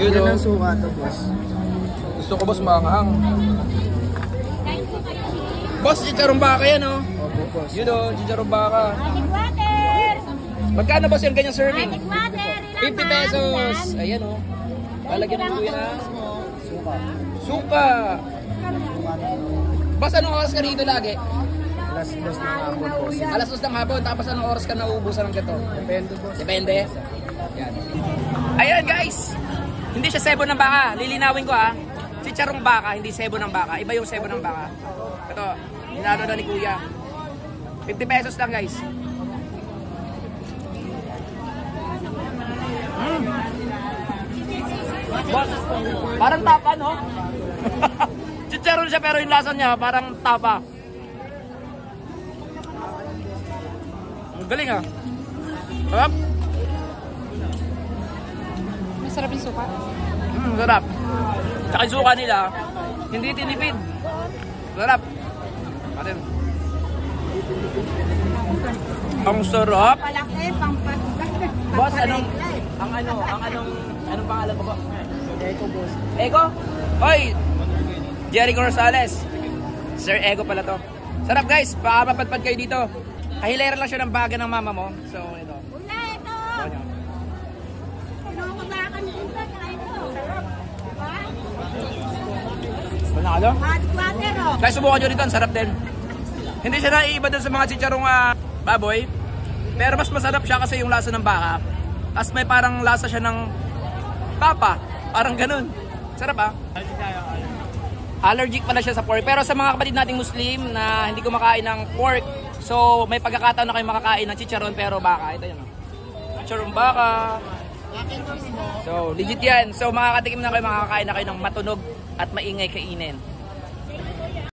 Lagyan ng suka to, boss. Gusto ko, boss, maanghang. Boss, chicharong baka yan, oh. Opo, boss. Yun, oh, chicharong baka. Magic water! Magkano, boss, yung ganyang serving? Magic water! 50 pesos. Ayan, oh. Lalagyan ng kuya na. Suka. Suka. Boss, anong oras ka rito lagi? Alas 2 ng hapon, boss. Alas 2 ng hapon, tapos anong oras ka nauubusan ng gato? Depende, boss. Depende. Yan. Ayan, guys. Hindi siya sebo ng baka. Lilinawin ko, ha. Chicharong baka, hindi sebo ng baka. Iba yung sebo ng baka. Ito, hinalo na ni kuya. 50 pesos lang, guys. Boss, parang tapa, no? Chicharon siya pero yung lasa niya parang tapa. Ang galing, ah. Sarap. Masarap yung suka. Sarap. Tsaka yung suka nila, hindi tinipid. Sarap. Atin. Ang sarap. Palaki, pampat. Boss, anong pangalan ko ba? Eko, boss. Ego? Hoy! Jericho Rosales. Sir Ego pala to. Sarap, guys. Baka mapadpad kayo dito. Kahilera lang siya ng baga ng mama mo. So, ito. Una, ito! Pinumagakan dito, tsaka ito. Panalo? Magic water, oh. Guys, subukan nyo rito. Ang sarap din. Hindi siya naiiba dun sa mga chicharong baboy. Pero mas masarap siya kasi yung lasa ng baka. Tapos may parang lasa siya ng papa. Parang ganun. Sarap, ah. Allergic pala siya sa pork. Pero sa mga kapatid nating Muslim na hindi kumakain ng pork, so may pagkakataon na kayo makakain ng chicharon pero baka. Ito yun, oh. Chicharon baka. So legit yan. So makakatikim na kayo, makakain na kayo ng matunog at maingay kainin.